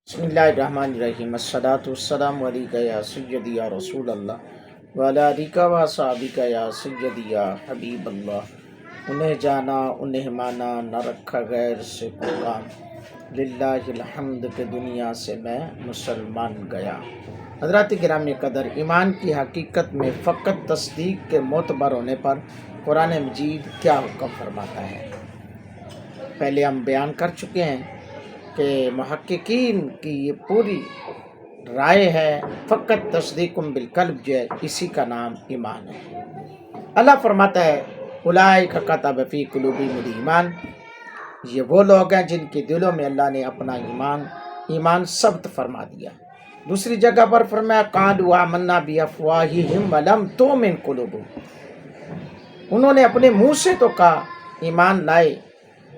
بسم اللہ الرحمن الرحیم الصلاۃ والسلام علیکہ یا سیدی یا رسول اللہ وعلی آلک و اصحابک یا سیدی یا حبیب اللہ۔ انہیں جانا انہیں مانا نہ رکھا غیر سے کوئی کام، للہ الحمد کہ دنیا سے میں مسلمان گیا۔ حضرات گرامی قدر، ایمان کی حقیقت میں فقط تصدیق کے معتبر ہونے پر قرآن مجید کیا حکم فرماتا ہے، پہلے ہم بیان کر چکے ہیں کہ محققین کی یہ پوری رائے ہے فقط تصدیق بالقلب جو ہے اسی کا نام ایمان ہے۔ اللہ فرماتا ہے اولئک کتب فی قلوبہم الایمان، یہ وہ لوگ ہیں جن کے دلوں میں اللہ نے اپنا ایمان ثبت فرما دیا۔ دوسری جگہ پر فرمایا قالوا آمنا بافواہہم ولم تؤمن قلوبہم، انہوں نے اپنے منہ سے تو کہا ایمان لائے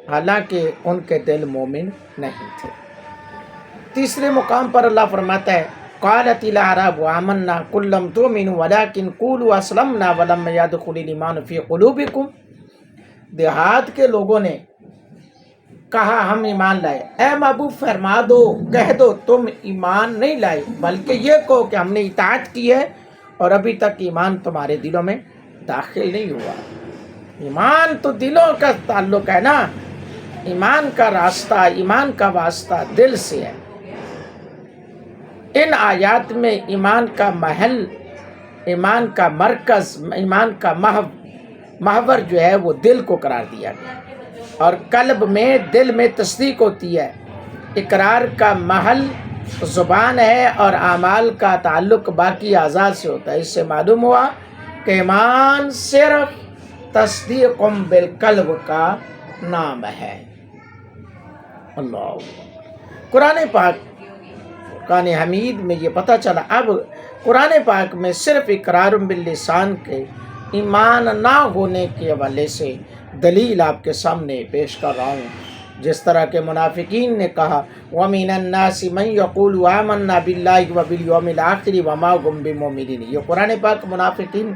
حالانکہ ان کے دل مومن نہیں تھے۔ تیسرے مقام پر اللہ فرماتا ہے قالت الاعراب آمنا قل لم تؤمنوا ولکن قولوا اسلمنا ولما يدخل الایمان فی قلوبکم، دیہات کے لوگوں نے کہا ہم ایمان لائے، اے محبوب فرما دو، کہہ دو تم ایمان نہیں لائے بلکہ یہ کہو کہ ہم نے اطاعت کی ہے اور ابھی تک ایمان تمہارے دلوں میں داخل نہیں ہوا۔ ایمان تو دلوں کا تعلق ہے نا، ایمان کا راستہ، ایمان کا واسطہ دل سے ہے۔ ان آیات میں ایمان کا محل، ایمان کا مرکز، ایمان کا محور جو ہے وہ دل کو قرار دیا گیا، اور قلب میں دل میں تصدیق ہوتی ہے۔ اقرار کا محل زبان ہے اور اعمال کا تعلق باقی اعضاء سے ہوتا ہے۔ اس سے معلوم ہوا کہ ایمان صرف تصدیق بالقلب کا نام ہے۔ اللہ قرآن پاک قرآن حمید میں یہ پتہ چلا۔ اب قرآن پاک میں صرف اقرار باللسان کے ایمان نہ ہونے کے حوالے سے دلیل آپ کے سامنے پیش کر رہا ہوں۔ جس طرح کے منافقین نے کہا وَمِنَ النَّاسِ مَن يَقُولُ آمَنَّا بِاللَّهِ وَبِالْيَوْمِ الْآخِرِ وَمَا هُم بِمُؤْمِنِينَ، یہ قرآن پاک منافقین،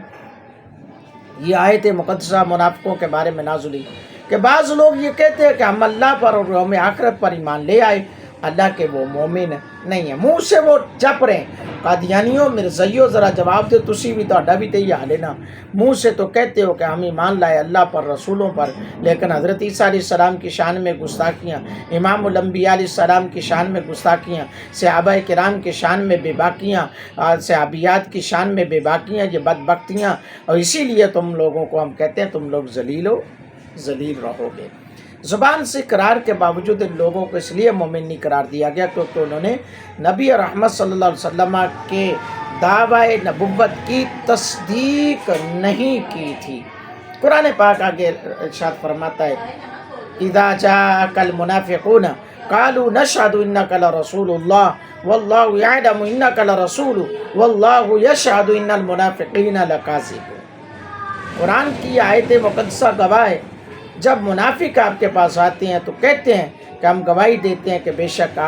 یہ آیت مقدسہ منافقوں کے بارے میں نازل ہوئی کہ بعض لوگ یہ کہتے ہیں کہ ہم اللہ پر اور یوم آخرت پر ایمان لے آئے، اللہ کے وہ مومن نہیں ہیں، منہ سے وہ جپ رہے ہیں۔ قادیانیوں مرزائیوں ذرا جواب دے، تسی بھی تہاڈا بھی تے حال ہے نا، منہ سے تو کہتے ہو کہ ہم ایمان لائے اللہ پر، رسولوں پر، لیکن حضرت عیسیٰ علیہ السلام کی شان میں گستاخیاں، امام الانبیاء علیہ السلام کی شان میں گستاخیاں، صحابہ کرام کی شان میں بے باکیاں، صحابیات کی شان میں بے باکیاں، یہ بدبختیاں، اور اسی لیے تم لوگوں کو ہم کہتے ہیں تم لوگ ذلیل رہو گے۔ زبان سے اقرار کے باوجود ان لوگوں کو اس لیے مومن نہیں قرار دیا گیا کیونکہ انہوں نے نبی رحمت صلی اللہ علیہ وسلم کے دعوی نبوت کی تصدیق نہیں کی تھی۔ قرآن پاک آگے ارشاد فرماتا ہے اذا جاءك المنافقون قالوا نشهد انك لرسول الله والله يعلم انك لرسول والله يشهد ان المنافقين لكاذبون۔ قرآن کی آیت مقدسہ گواہ ہے، جب منافق آپ کے پاس آتے ہیں تو کہتے ہیں کہ ہم گواہی دیتے ہیں کہ بے شک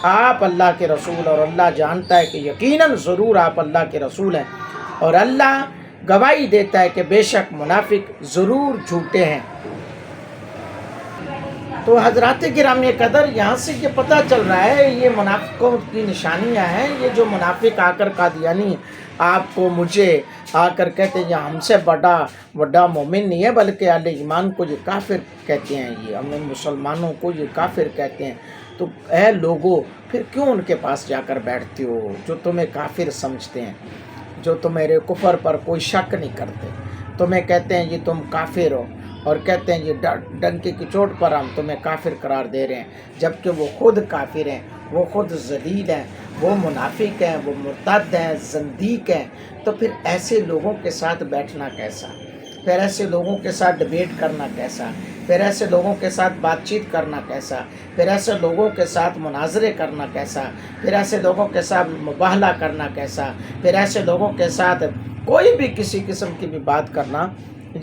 آپ اللہ کے رسول، اور اللہ جانتا ہے کہ یقیناً ضرور آپ اللہ کے رسول ہیں، اور اللہ گواہی دیتا ہے کہ بے شک منافق ضرور جھوٹے ہیں۔ تو حضرات گرامی قدر، یہاں سے یہ پتہ چل رہا ہے یہ منافقوں کی نشانیاں ہیں۔ یہ جو منافق آ کر قادیانی آپ کو مجھے آ کر کہتے ہیں یہ ہم سے بڑا مومن نہیں ہے بلکہ اہل ایمان کو یہ کافر کہتے ہیں، یہ ہم مسلمانوں کو یہ کافر کہتے ہیں، تو اے لوگوں پھر کیوں ان کے پاس جا کر بیٹھتے ہو جو تمہیں کافر سمجھتے ہیں، جو تمہارے کفر پر کوئی شک نہیں کرتے، تمہیں کہتے ہیں یہ تم کافر ہو، اور کہتے ہیں یہ ڈنکے کی چوٹ پر ہم تمہیں کافر قرار دے رہے ہیں، جبکہ وہ خود کافر ہیں، وہ خود ذلیل ہیں، وہ منافق ہیں، وہ مرتد ہیں، زندیق ہیں۔ تو پھر ایسے لوگوں کے ساتھ بیٹھنا کیسا، پھر ایسے لوگوں کے ساتھ ڈبیٹ کرنا کیسا، پھر ایسے لوگوں کے ساتھ بات چیت کرنا کیسا، پھر ایسے لوگوں کے ساتھ مناظرے کرنا کیسا، پھر ایسے لوگوں کے ساتھ مباہلہ کرنا کیسا، پھر ایسے لوگوں کے ساتھ کوئی بھی کسی قسم کی بھی بات کرنا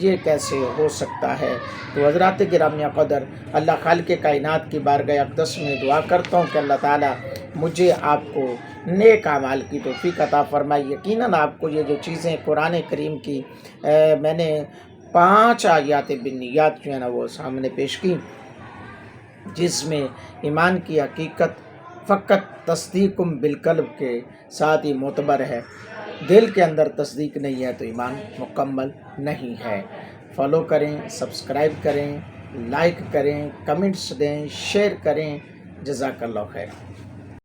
یہ کیسے ہو سکتا ہے۔ تو حضرات گرامی قدر، اللہ خالق کائنات کی بارگاہ اقدس میں دعا کرتا ہوں کہ اللہ تعالیٰ مجھے آپ کو نیک اعمال کی توفیق عطا فرمائے۔ یقیناً آپ کو یہ جو چیزیں قرآن کریم کی میں نے 5 آیات بنیات جو ہے نا وہ سامنے پیش کی، جس میں ایمان کی حقیقت فقط تصدیقم بالقلب کے ساتھ ہی معتبر ہے، دل کے اندر تصدیق نہیں ہے تو ایمان مکمل نہیں ہے۔ فالو کریں، سبسکرائب کریں، لائک کریں، کمنٹس دیں، شیئر کریں۔ جزاک اللہ خیر۔